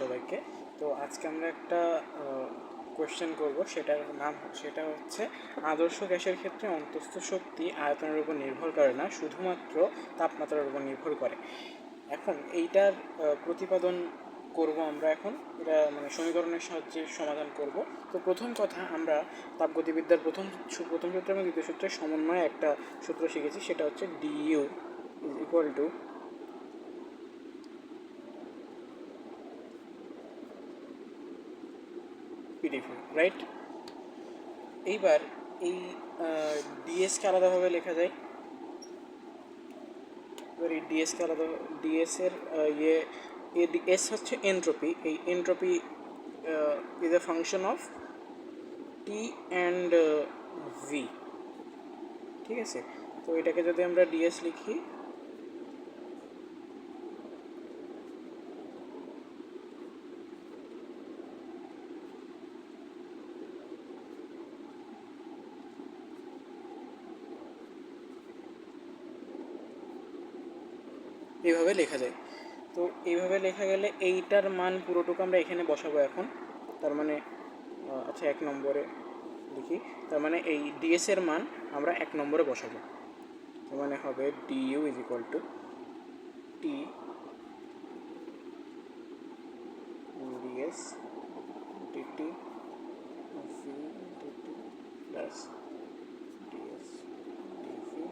সবাইকে। তো আজকে আমরা একটা কোয়েশ্চেন করব, সেটা হচ্ছে আদর্শ গ্যাসের ক্ষেত্রে অন্তঃস্থ শক্তি আয়তনের উপর নির্ভর করে না, শুধুমাত্র তাপমাত্রার উপর নির্ভর করে। এখন এইটার প্রতিপাদন করব আমরা এখন, এটা মানে সমীকরণের সাহায্যে সমাধান করব। তো প্রথম কথা, আমরা তাপগতিবিদ্যার প্রথম সূত্র এবং দ্বিতীয় সূত্রের সমন্বয়ে একটা সূত্র শিখেছি, সেটা হচ্ছে DU is equal two PDV, right? এইবার এই ডিএসকে আলাদাভাবে লেখা যায়। এবার এই ডিএসকে আলাদা, ডিএসের এস হচ্ছে এনট্রপি। এই entropy is a function of T and V, ঠিক আছে? তো এটাকে যদি আমরা ডিএস লিখি, এইভাবে লেখা যায়। তো এইভাবে লেখা গেলে এইটার মান পুরোটুকু আমরা এখানে বসাবো এখন। তার মানে আচ্ছা, 1 নম্বরে লিখি। তার মানে এই ডিএস এর মান আমরা 1 নম্বরে বসাবো। তার মানে হবে DU is equal to T DS DT V DT plus DS DV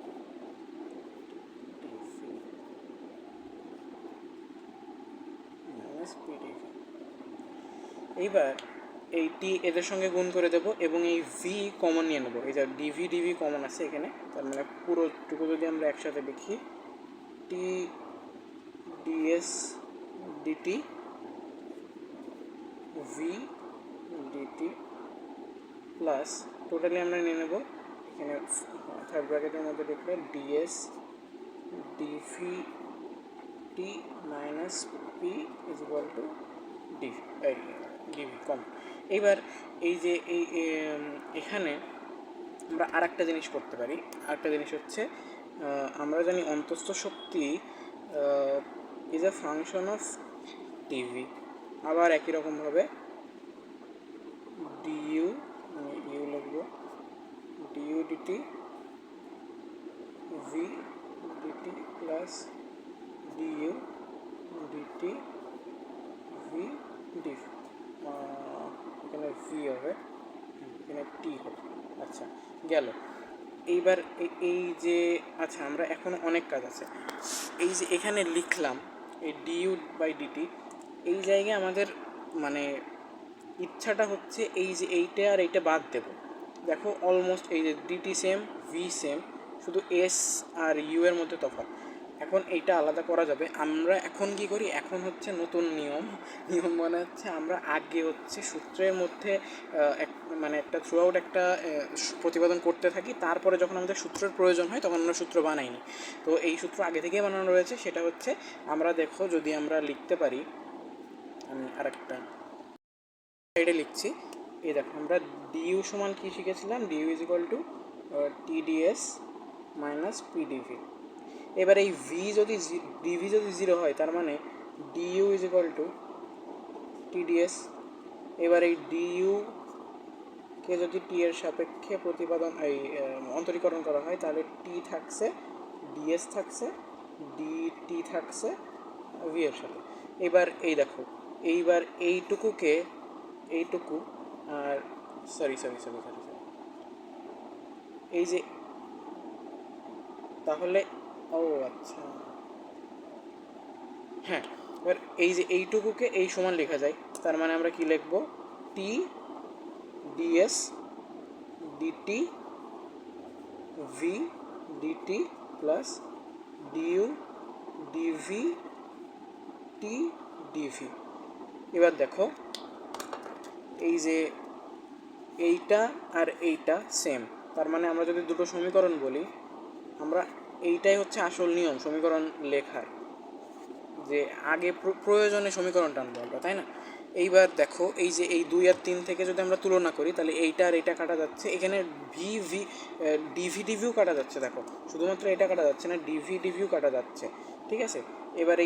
DV minus PDV. এইবার এই টি এদের সঙ্গে গুণ করে দেবো এবং এই ভি কমন নিয়ে নেবো। এই যে ডিভি কমন আছে এখানে, তার মানে পুরোটুকু যদি আমরা একসাথে লিখি, T DS DT V DT plus totally আমরা নিয়ে নেব এখানে থার্ড ব্র্যাকেটের মধ্যে লিখলে d S d V T minus P is equal to d V কম। এইবার এই যে এখানে আমরা আর একটা জিনিস করতে পারি। আরেকটা জিনিস হচ্ছে, আমরা জানি অন্তঃস্থ শক্তি is a function of T V. আবার একই রকমভাবে ডিইউ, ইউ লিখব, d U d T V DT plus d U d T V d V, এখানে ভি হবে, এখানে টি হবে। আচ্ছা, গেল। এইবার এই যে, আচ্ছা, আমরা এখন অনেক কাজ আছে। এই যে এখানে লিখলাম এই ডিইউ বাই ডিটি, এই জায়গায় আমাদের মানে ইচ্ছাটা হচ্ছে এই যে এইটা আর এইটা বাদ দেবো। দেখো অলমোস্ট এই যে ডিটি সেম, ভি সেম, শুধু এস আর ইউ এর মধ্যে তফাৎ। এখন এইটা আলাদা করা যাবে। আমরা এখন কি করি, এখন হচ্ছে নতুন নিয়ম মানে হচ্ছে আমরা আগে হচ্ছে সূত্রের মধ্যে মানে একটা থ্রু আউট একটা প্রতিপাদন করতে থাকি, তারপরে যখন আমাদের সূত্রের প্রয়োজন হয় তখন আমরা সূত্র বানাইনি। তো এই সূত্র আগে থেকেই বানানো রয়েছে। সেটা হচ্ছে, আমরা দেখো যদি আমরা লিখতে পারি, আমি আরেকটা সাইডে লিখছি। এই দেখো, আমরা ডিইউ সমান কী শিখেছিলাম, DU is equal two TDS minus PDV. এবার এই ডিভি যদি 0 হয়, তার মানে DU is equal two TDS. এবার এই ডিইউকে যদি টি এর সাপেক্ষে প্রতিপাদন অন্তরীকরণ করা হয়, তাহলে টি থাকছে, ডিএস থাকছে, ডিটি থাকছে ভি এর সাথে। এবার এই দেখো, এইবার এইটুকু আর সরি এই যে, তাহলে আচ্ছা, হ্যাঁ, এবার এই যে এইটুকুকে এই সমান লেখা যায়। তার মানে আমরা কি লিখব, T DS DT V DT plus d U d V T d V. এবার দেখো, এই যে এইটা আর এইটা সেম, তার মানে আমরা যদি দুটো সমীকরণ বলি, আমরা এইটাই হচ্ছে আসল নিয়ম সমীকরণ লেখার, যে আগে প্রয়োজনে সমীকরণ টানবো আমরা, তাই না? এইবার দেখো, এই যে এই 2 আর 3 থেকে যদি আমরা তুলনা করি, তাহলে এইটা আর এইটা কাটা যাচ্ছে, এখানে ডিভি ডিভিও কাটা যাচ্ছে। দেখো, শুধুমাত্র এটা কাটা যাচ্ছে না, ডিভি ডিভিও কাটা যাচ্ছে, ঠিক আছে? এবার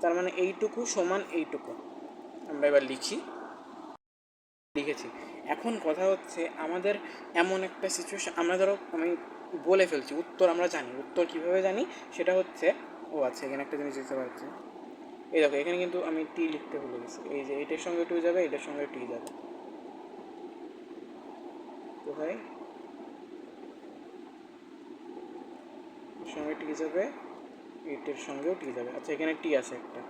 তার মানে এইটুকু সমান এইটুকু, আমরা এবার লিখেছি। এখন কথা হচ্ছে আমাদের এমন একটা সিচুয়েশন, আমরা ধরো আমি বলে ফেলছি উত্তর, আমরা জানি উত্তর কীভাবে জানি, সেটা হচ্ছে আচ্ছা এখানে একটা জিনিস দিতে পারছি, এই দেখো এখানে কিন্তু আমি টি লিখতে ভুলে গেছি, এই যে এটার সঙ্গে টু যাবে, এটার সঙ্গে টি যাবে, কোথায় সঙ্গে টি যাবে, এইটার সঙ্গেও টি যাবে। আচ্ছা এখানে টি আছে একটা,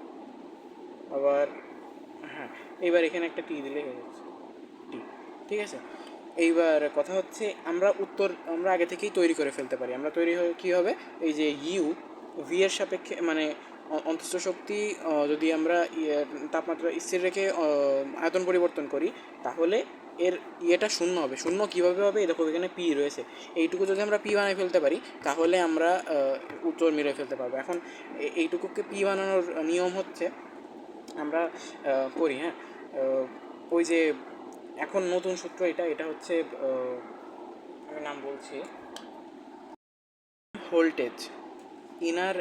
আবার হ্যাঁ এইবার এখানে একটা টি দিলে হয়ে যাচ্ছে টি, ঠিক আছে। এইবার কথা হচ্ছে আমরা উত্তর আমরা আগে থেকেই তৈরি করে ফেলতে পারি। আমরা তৈরি হয়ে কী হবে, এই যে ইউ ভি এর সাপেক্ষে মানে অন্তঃস্থ শক্তি যদি আমরা তাপমাত্রা স্থির রেখে আয়তন পরিবর্তন করি, তাহলে এর ইয়েটা শূন্য হবে। শূন্য কীভাবে হবে, দেখো এখানে পি রয়েছে, এইটুকু যদি আমরা পি বানিয়ে ফেলতে পারি তাহলে আমরা উত্তর মিলে ফেলতে পারবো। এখন এইটুকুকে পি বানানোর নিয়ম হচ্ছে আমরা করি, হ্যাঁ ওই যে এখন নতুন সূত্র এটা হচ্ছে আমি নাম বলছি ভোল্টেজ ইনার,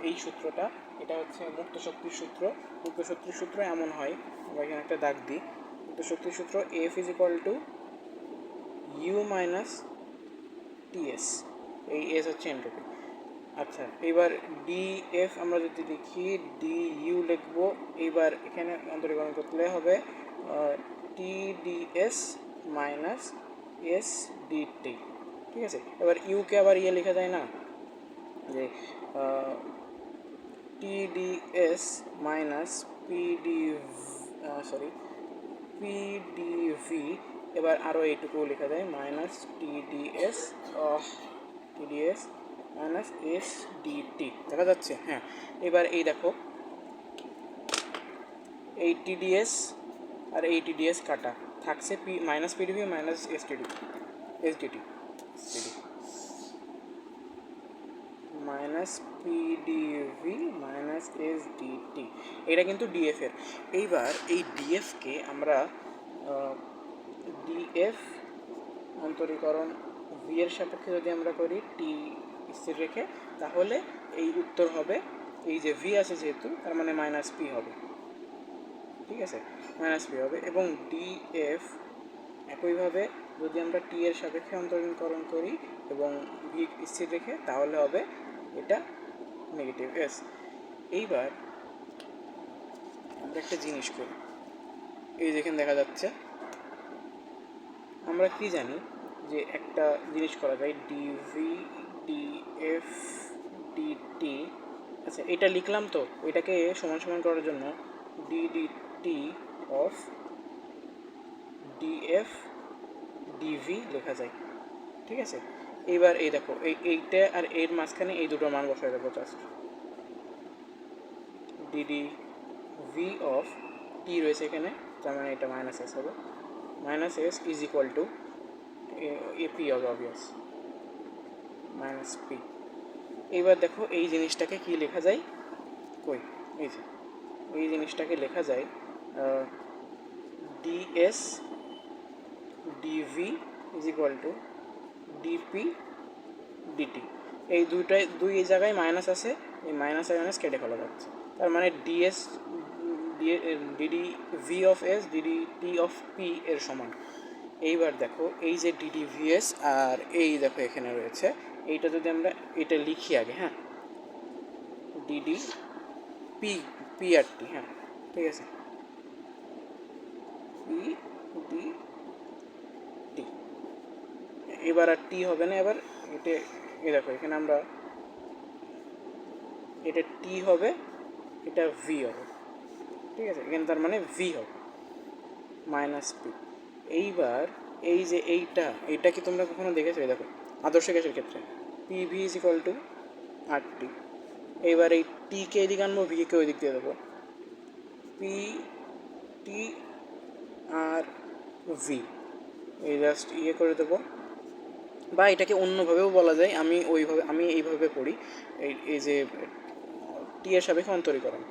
এই সূত্রটা, এটা হচ্ছে মুক্ত শক্তির সূত্র। মুক্ত শক্তির সূত্র এমন হয়, আমরা এখানে একটা দাগ দিই, মুক্ত শক্তির সূত্র F is equal to U minus TS, এই এস হচ্ছে এন্ট্রপি। আচ্ছা এবার ডি এফ আমরা যদি লিখি, ডি ইউ লিখবো, এইবার এখানে অন্তরীকরণ করতে হবে T D S minus S D T, ঠিক আছে। এবার ইউকে আবার ইয়ে লেখা যায় না, যে টিডিএস মাইনাস পিডিভি, এবার আরও এইটুকু লেখা যায় minus TDS minus S DT, দেখা যাচ্ছে? হ্যাঁ এবার এই দেখো এই টিডিএস আর এই টিডিএস কাটা থাকছে P minus PDV minus SDT minus PDV minus SDT, এটা কিন্তু ডিএফের। এইবার এই ডিএফকে আমরা ডিএফ অন্তরীকরণ ভি এর সাপেক্ষে যদি আমরা করি টি স্থির রেখে, তাহলে এই উত্তর হবে, এই যে ভি আছে যেহেতু তার মানে মাইনাস পি হবে, ঠিক আছে, মাইনাস পি হবে। এবং ডিএফ একইভাবে যদি আমরা টি এর সাপেক্ষে অন্তরীকরণ করি এবং ভি স্থির রেখে, তাহলে হবে এটা নেগেটিভ এস। এইবার আমরা একটা জিনিস করি, এই যেখানে দেখা যাচ্ছে আমরা কি জানি যে একটা জিনিস করা যায় ডিভি ডিএফ ডিটি। আচ্ছা এটা লিখলাম, তো এটাকে সমান সমান করার জন্য ডিডিটি অফ ডিএফ ডিভি লেখা যায়, ঠিক আছে। এইবার এই দেখো এইটা আর এর মাঝখানে এই দুটো মান বসায় দেবো, জাস্ট ডিডি ভি অফ টি রয়েছে এখানে, তার মানে এটা মাইনাস এস হবে, minus S is equal two A P হবে অবভিয়াস মাইনাস পি। এইবার দেখো এই জিনিসটাকে কি লেখা যায়, কই এই যে এই জিনিসটাকে লেখা যায় DS DV is equal to DP DT. এই দুই জায়গায় মাইনাস আছে, এই মাইনাস মাইনাস কেটে ফেলা যাচ্ছে, তার মানে DS DD V of S DD T of P এর সমান। এইবার দেখো এই যে ডিডি ভিএস আর এই দেখো এখানে রয়েছে, এইটা যদি আমরা এটা লিখি আগে, হ্যাঁ ডিডি পি পি আর টি, হ্যাঁ ঠিক আছে, পি ডি টি। এবার আর টি হবে না, এবার এটা এ দেখো এখানে আমরা এটা টি হবে, এটা ভি হবে, ঠিক আছে, এখানে তার মানে ভি হবে মাইনাস পি। এইবার এই যে এইটা কি তোমরা কখনো দেখেছো? দেখো আদর্শ গ্যাসের ক্ষেত্রে P V is equal to R T. এইবার এই টিকে এদিকে আনবো, ভিকে ওই দিক দিয়ে দেবো, পি টি আর ভি, এই জাস্ট ইয়ে করে দেবো। বা এটাকে অন্যভাবেও বলা যায়, আমি এইভাবে পড়ি, এই যে টি এর সাপেক্ষে অন্তরীকরণ,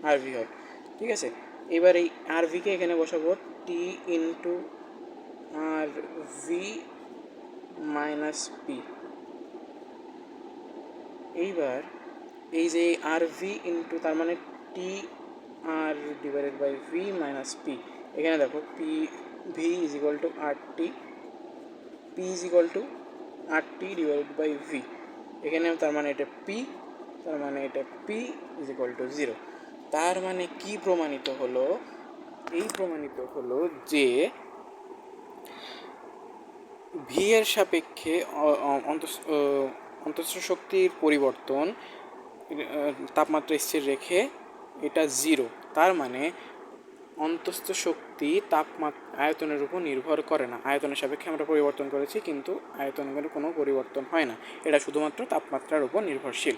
আর ভি হয়, ঠিক আছে। এবার এই আর ভিকে এখানে বসাবো T into R V minus P, এইবার এই যে আর ভি ইন্টু তার মানে T R divided by V minus P, এখানে দেখো P V is equal to R T, P is equal to R T divided by V, এখানে তার মানে এটা পি, তার মানে এটা পি ইজ ইকুয়াল টু 0। তার মানে কি প্রমাণিত হলো? এই প্রমাণিত হলো যে ভি এর সাপেক্ষে অন্তঃস্থ শক্তির পরিবর্তন তাপমাত্রা স্থির রেখে এটা 0। তার মানে অন্তঃস্থ শক্তি আয়তনের উপর নির্ভর করে না। আয়তনের সাপেক্ষে আমরা পরিবর্তন করেছি, কিন্তু আয়তনের কোনো পরিবর্তন হয় না, এটা শুধুমাত্র তাপমাত্রার উপর নির্ভরশীল।